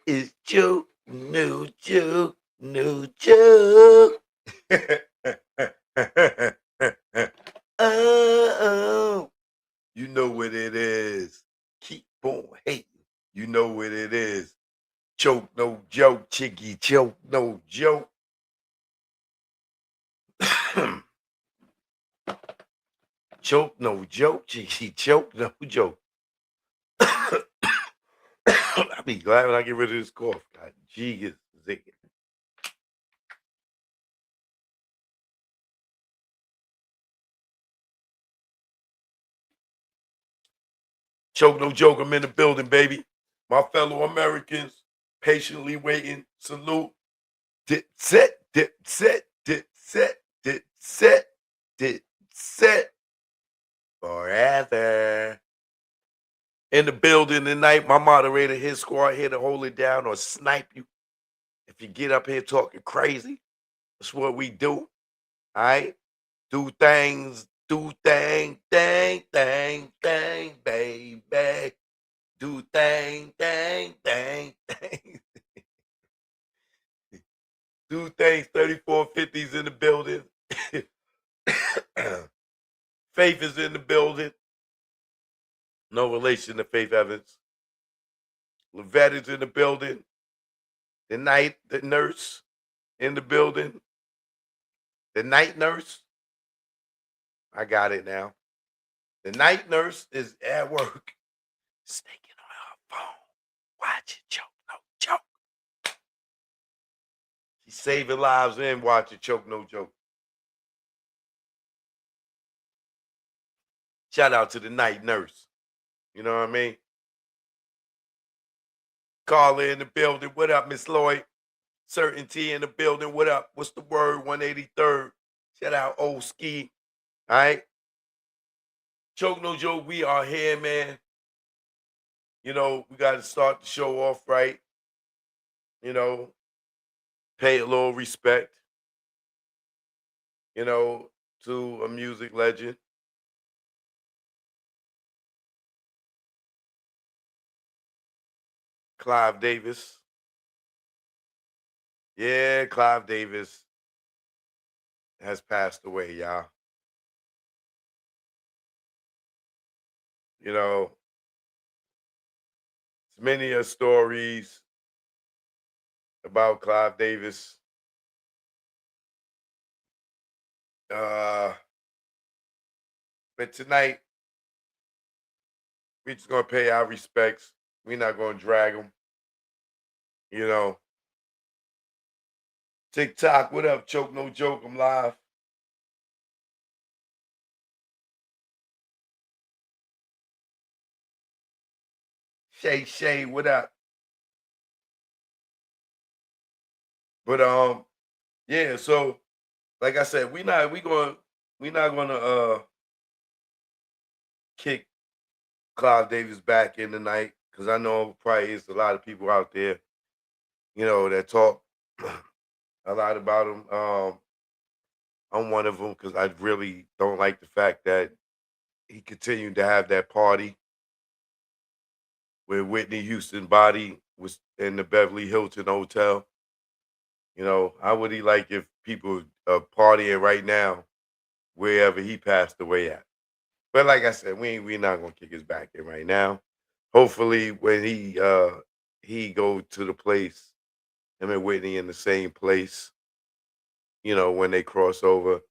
It's joke, no joke, no joke. Oh, you know what it is. Keep on hating. You know what it is. Choke, no joke. Chicky, choke, no joke. Choke, no joke. Chicky, choke, no joke. I'll be glad when I get rid of this cough. God, gee, is it. Choke, no joke. I'm in the building, baby. My fellow Americans, patiently waiting. Salute. Dip set, dip set, dip set, dip set, dip set. Forever. In the building tonight, my moderator, his squad here to hold it down or snipe you. If you get up here talking crazy, that's what we do. All right? Do things, thing, baby. Do thing. Do things, 3450s in the building. Faith is in the building. No relation to Faith Evans. Levette is in the building. The nurse in the building. The night nurse. I got it now. The night nurse is at work. Sneaking on her phone. Watch it choke, no joke. She's saving lives and watching choke, no joke. Shout out to the night nurse. You know what I mean? Carla in the building. What up, Miss Lloyd? Certainty in the building. What up? What's the word? 183rd. Shout out Old Ski. All right. Choke no joke. We are here, man. You know, we got to start the show off right. You know, pay a little respect, you know, to a music legend. Clive Davis. Yeah, Clive Davis has passed away, y'all. You know, it's many a stories about Clive Davis. Uh, but tonight, we're just gonna pay our respects. We're not gonna drag him. You know, TikTok, what up? Choke no joke. I'm live. Shay, what up? But yeah. So, like I said, we not gonna kick Clive Davis back in tonight because I know probably is a lot of people out there, you know, that talk a lot about him. I'm one of them because I really don't like the fact that he continued to have that party where Whitney Houston body was in the Beverly Hilton Hotel. You know, how would he like if people are partying right now wherever he passed away at? But like I said, we not gonna kick his back in right now. Hopefully, when he go to the place, him and Whitney in the same place, you know, when they cross over,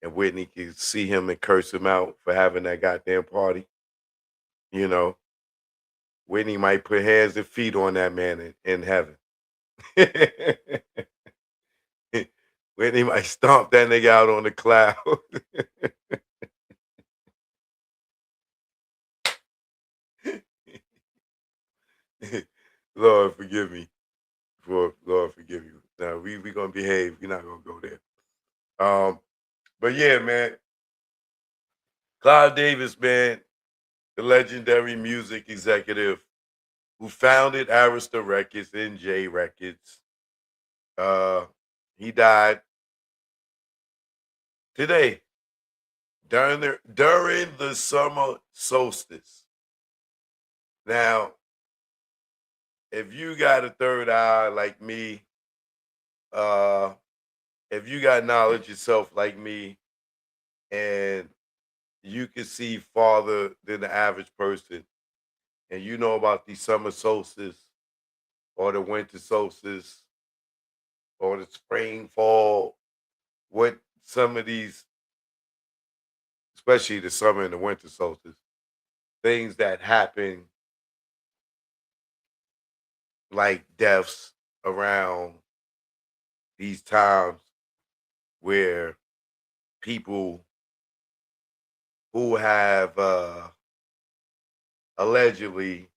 and Whitney can see him and curse him out for having that goddamn party. You know, Whitney might put hands and feet on that man in heaven. Whitney might stomp that nigga out on the cloud. Lord forgive me. For Lord forgive you. Now we gonna behave. We're not gonna go there. But yeah, man, Clive Davis, man, the legendary music executive who founded Arista Records and J Records. Uh, he died today during the summer solstice. Now, if you got a third eye like me, uh, if you got knowledge yourself like me, and you can see farther than the average person, and you know about the summer solstice or the winter solstice or the spring, fall, what some of these, especially the summer and the winter solstice, things that happen like deaths around these times where people who have allegedly,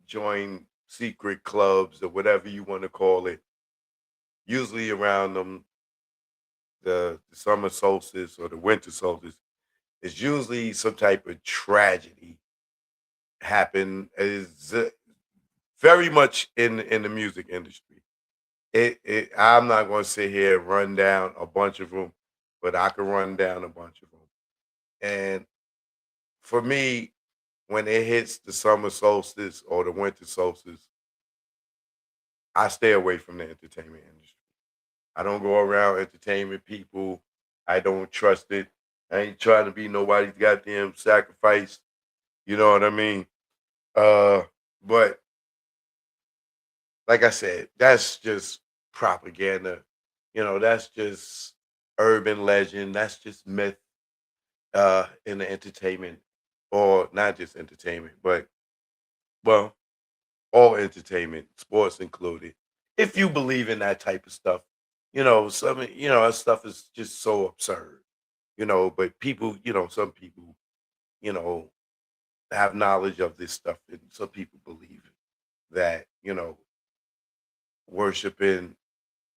joined secret clubs or whatever you want to call it, usually around the summer solstice or the winter solstice, it's usually some type of tragedy happen is very much in the music industry. I'm not going to sit here and run down a bunch of them, but I can run down a bunch of them. And for me, when it hits the summer solstice or the winter solstice, I stay away from the entertainment industry. I don't go around entertainment people. I don't trust it. I ain't trying to be nobody's goddamn sacrifice. You know what I mean? Uh, but like I said, that's just propaganda. That's just urban legend. That's just myth in the entertainment, or not just entertainment, but well, all entertainment, sports included. If you believe in that type of stuff, that stuff is just so absurd. But people, some people, you know, have knowledge of this stuff, and some people believe that, worshiping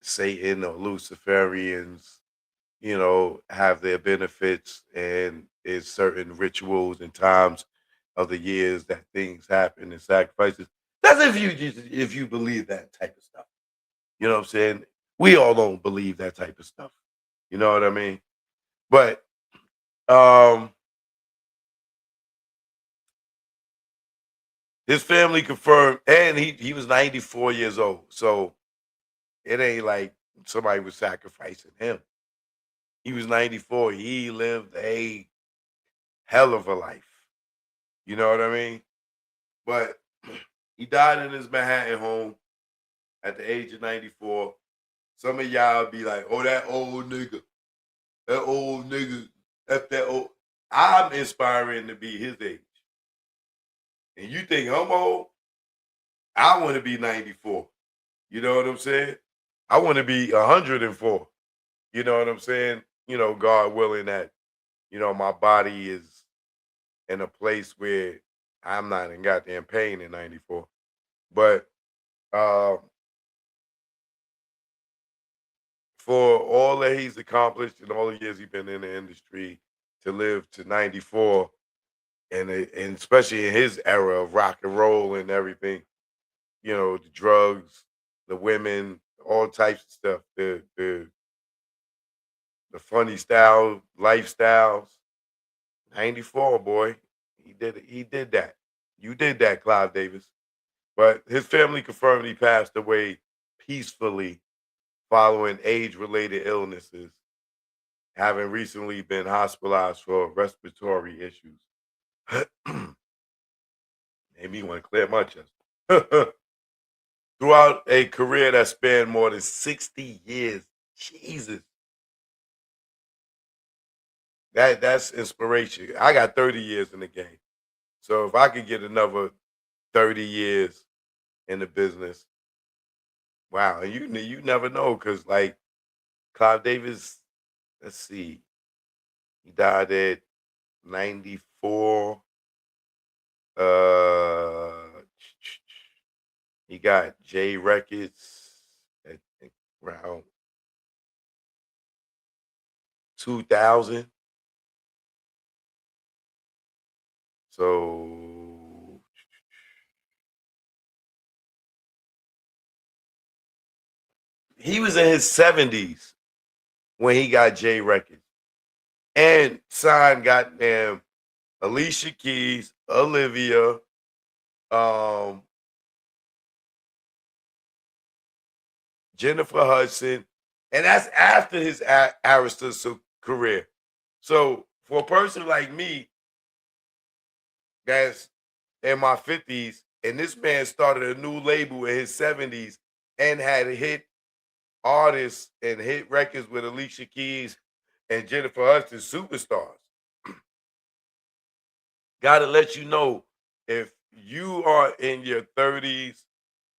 Satan or Luciferians, have their benefits, and there's certain rituals and times of the years that things happen and sacrifices. That's if you believe that type of stuff. You know what I'm saying? We all don't believe that type of stuff. You know what I mean? But um his family confirmed, and he was 94 years old. So it ain't like somebody was sacrificing him. He was 94. He lived a hell of a life. You know what I mean? But he died in his Manhattan home at the age of 94. Some of y'all be like, oh, that old nigga. That old nigga. That old. I'm inspiring to be his age. And you think I'm old? I want to be 94. You know what I'm saying? I want to be 104. You know what I'm saying? God willing that, my body is in a place where I'm not in goddamn pain in 94. But um, for all that he's accomplished and all the years he's been in the industry, to live to 94, and especially in his era of rock and roll and everything, the drugs, the women, all types of stuff, the funny style, lifestyles. 94, boy. He did it. He did that. You did that, Clive Davis. But his family confirmed he passed away peacefully following age-related illnesses, having recently been hospitalized for respiratory issues. Made me want to clear my chest. Throughout a career that spanned more than 60 years. Jesus. That's inspiration. I got 30 years in the game. So if I could get another 30 years in the business, wow. And you never know, because like Clive Davis, let's see, he died at 94. Uh he got J Records at around 2000. So he was in his 70s when he got J Records and signed goddamn Alicia Keys, Olivia, Jennifer Hudson, and that's after his Arista career. So for a person like me that's in my 50s, and this man started a new label in his 70s and had hit artists and hit records with Alicia Keys and Jennifer Hudson, superstars. Got to let you know, if you are in your 30s,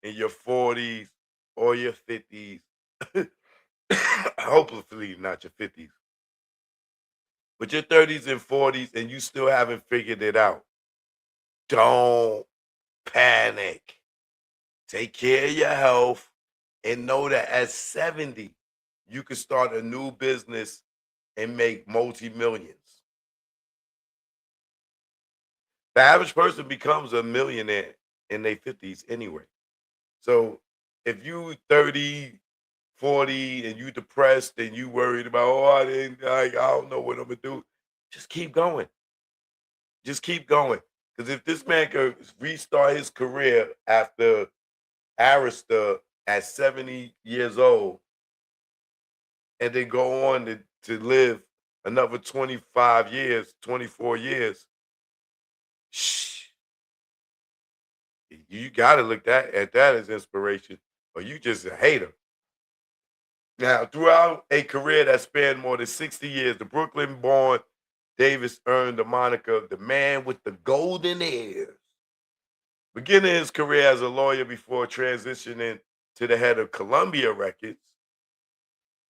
in your 40s, or your 50s, hopefully not your 50s, but your 30s and 40s, and you still haven't figured it out, don't panic. Take care of your health and know that at 70, you can start a new business and make multi-millions. The average person becomes a millionaire in their 50s anyway. So if you 30, 40, and you depressed and you worried about, oh, I don't know what I'm gonna do, just keep going. Just keep going. Because if this man could restart his career after Arista at 70 years old and then go on to live another 25 years, 24 years, shh, you gotta look at that as inspiration, or you just a hater. Now, throughout a career that spanned more than 60 years, the Brooklyn born Davis earned the moniker the man with the golden ears. Beginning his career as a lawyer before transitioning to the head of Columbia Records.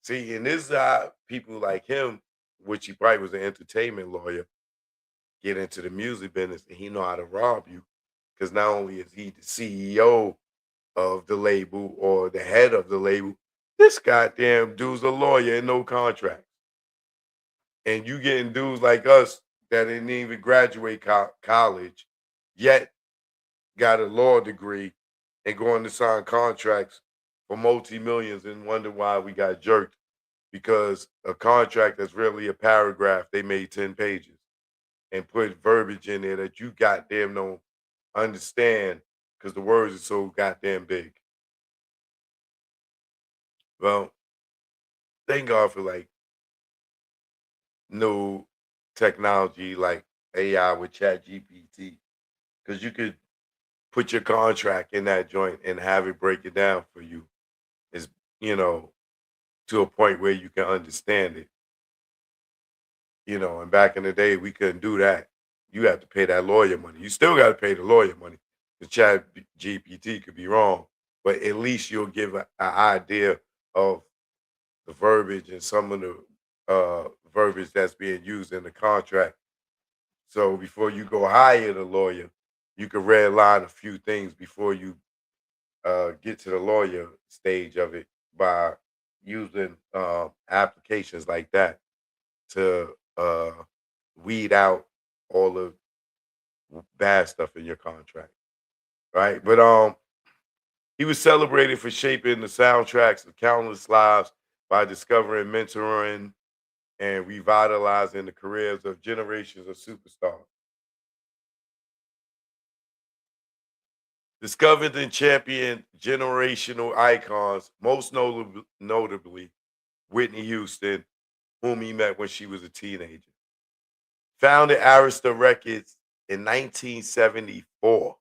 See, and this is how people like him, which he probably was an entertainment lawyer, get into the music business, and he know how to rob you. Because not only is he the CEO of the label or the head of the label, this goddamn dude's a lawyer and no contract. And you getting dudes like us that didn't even graduate college, yet got a law degree and going to sign contracts for multi-millions and wonder why we got jerked, because a contract that's really a paragraph, they made 10 pages and put verbiage in there that you goddamn don't understand because the words are so goddamn big. Well, thank God for like new technology like AI with Chat GPT, because you could put your contract in that joint and have it break it down for you. Is, you know, to a point where you can understand it. And back in the day, we couldn't do that. You have to pay that lawyer money. You still got to pay the lawyer money. The Chat GPT could be wrong, but at least you'll give an idea of the verbiage and some of the verbiage that's being used in the contract. So before you go hire the lawyer, you can redline a few things before you get to the lawyer stage of it by using applications like that to weed out all the bad stuff in your contract, right? But he was celebrated for shaping the soundtracks of countless lives by discovering, mentoring, and revitalizing the careers of generations of superstars. Discovered and championed generational icons, most notably Whitney Houston, whom he met when she was a teenager. Founded Arista Records in 1974.